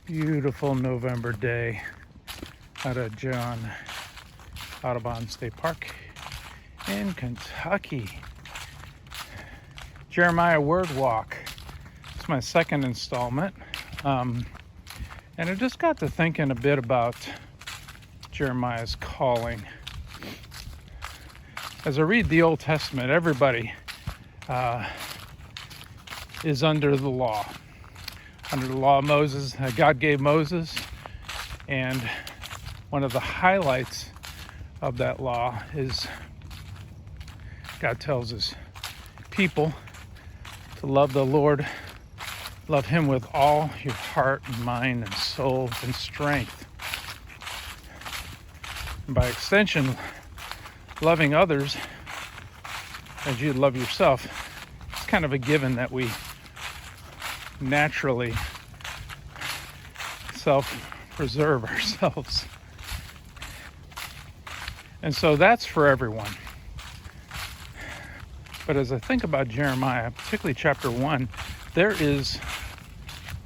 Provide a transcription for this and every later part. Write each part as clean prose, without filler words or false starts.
Beautiful November day out at Audubon State Park in Kentucky. Jeremiah Word Walk. It's my second installment. And I just got to thinking a bit about Jeremiah's calling. As I read the Old Testament, everybody is under the law. Under the law of Moses, God gave Moses, and one of the highlights of that law is God tells his people to love the Lord, love him with all your heart and mind and soul and strength. And by extension, loving others as you love yourself. It's kind of a given that we naturally self-preserve ourselves. And so that's for everyone. But as I think about Jeremiah, particularly chapter 1, there is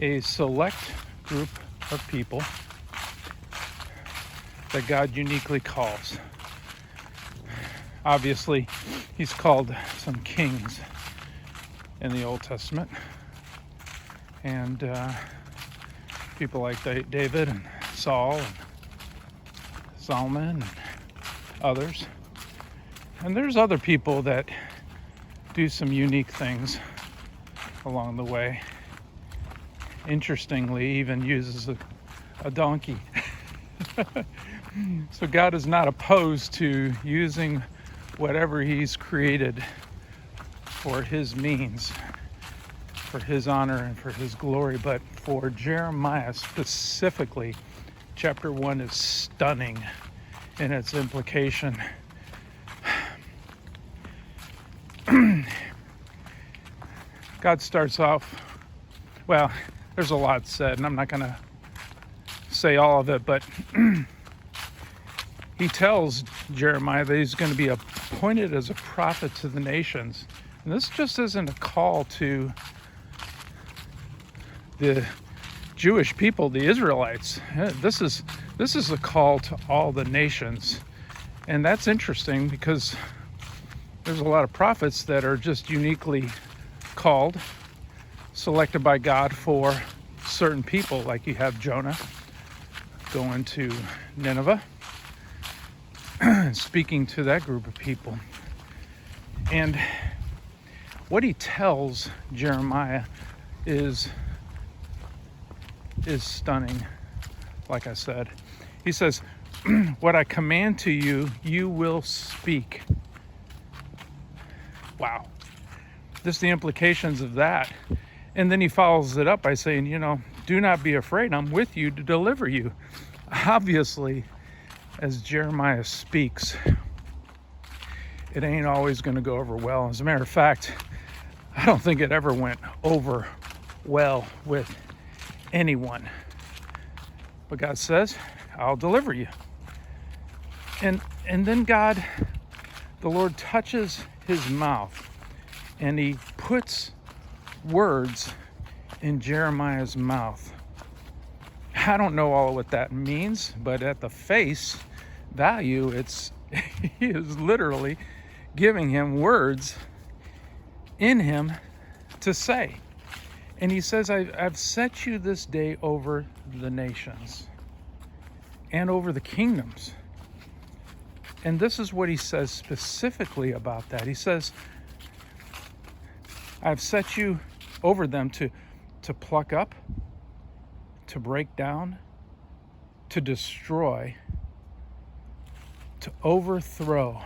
a select group of people that God uniquely calls. Obviously, he's called some kings in the Old Testament. And people like David and Saul and Solomon and others. And there's other people that do some unique things along the way. Interestingly, even uses a donkey. So God is not opposed to using whatever he's created for his means, for his honor and for his glory. But for Jeremiah specifically, chapter 1 is stunning in its implication. God starts off, well, there's a lot said, and I'm not going to say all of it, but he tells Jeremiah that he's going to be appointed as a prophet to the nations. And this just isn't a call to the Jewish people, the Israelites. This is a call to all the nations. And that's interesting because there's a lot of prophets that are just uniquely called, selected by God for certain people, like you have Jonah going to Nineveh, speaking to that group of people. And what he tells Jeremiah is stunning, like I said. He says, what I command to you, you will speak. Wow. Just the implications of that. And then he follows it up by saying, do not be afraid. I'm with you to deliver you. Obviously, as Jeremiah speaks, it ain't always going to go over well. As a matter of fact, I don't think it ever went over well with anyone. But God says, I'll deliver you. And then God, the Lord, touches his mouth and he puts words in Jeremiah's mouth. I don't know all what that means, but at the face value, he is literally giving him words in him to say. And he says, I've set you this day over the nations and over the kingdoms. And this is what he says specifically about that. He says, I've set you over them to pluck up, to break down, to destroy, to overthrow.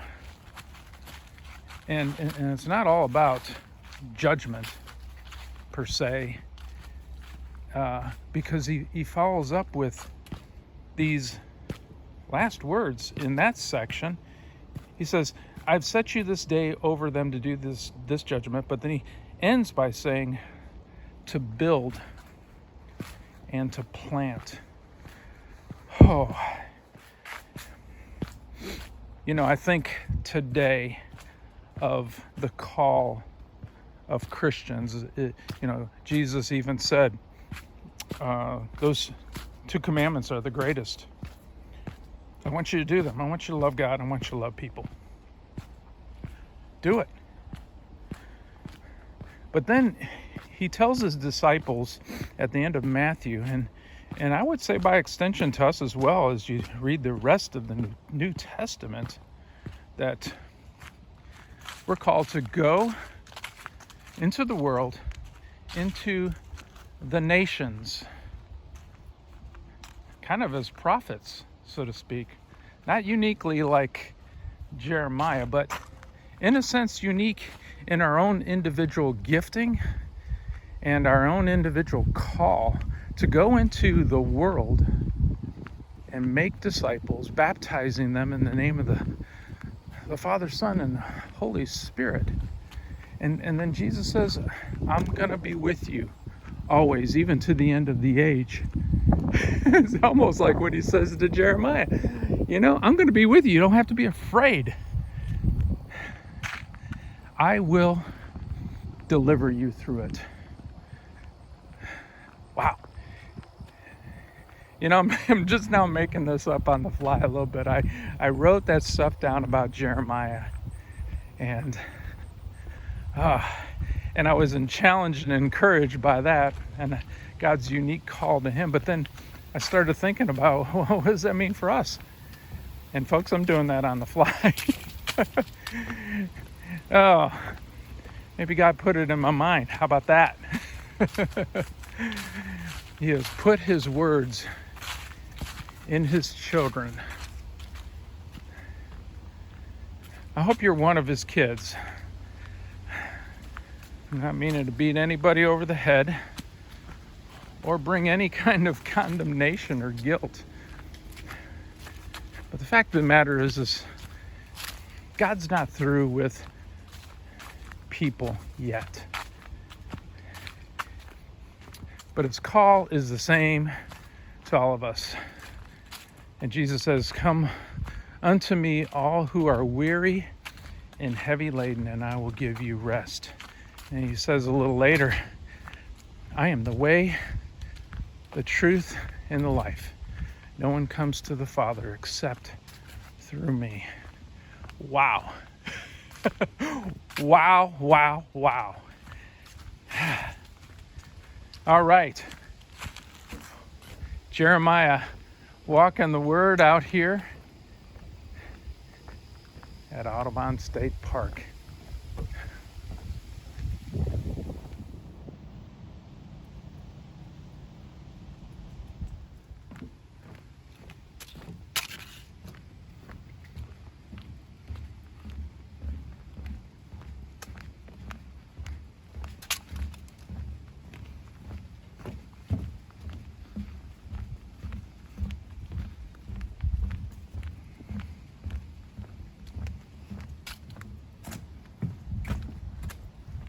And it's not all about judgment per se, because he follows up with these last words in that section. He says, I've set you this day over them to do this judgment, but then he ends by saying to build and to plant. Oh, I think today of the call of Christians. Jesus even said, those 2 commandments are the greatest. I want you to do them. I want you to love God. I want you to love people. Do it. But then he tells his disciples at the end of Matthew, and I would say by extension to us as well, as you read the rest of the New Testament, that we're called to go into the world, into the nations, kind of as prophets, so to speak. Not uniquely like Jeremiah, but in a sense unique in our own individual gifting and our own individual call to go into the world and make disciples, baptizing them in the name of the Father, Son, and Holy Spirit. And then Jesus says, I'm going to be with you always, even to the end of the age. It's almost like what he says to Jeremiah. I'm going to be with you. You don't have to be afraid. I will deliver you through it. Wow. I'm just now making this up on the fly a little bit. I wrote that stuff down about Jeremiah, and I was challenged and encouraged by that and God's unique call to him. But then I started thinking about, well, what does that mean for us? And folks, I'm doing that on the fly. Oh, maybe God put it in my mind. How about that? He has put his words in his children. I hope you're one of his kids. I'm not meaning to beat anybody over the head or bring any kind of condemnation or guilt. But the fact of the matter is God's not through with people yet. But his call is the same to all of us. And Jesus says, come unto me all who are weary and heavy laden, and I will give you rest. And he says a little later, I am the way, the truth, and the life. No one comes to the Father except through me. Wow. Wow. All right. Jeremiah walking the word out here at Audubon State Park.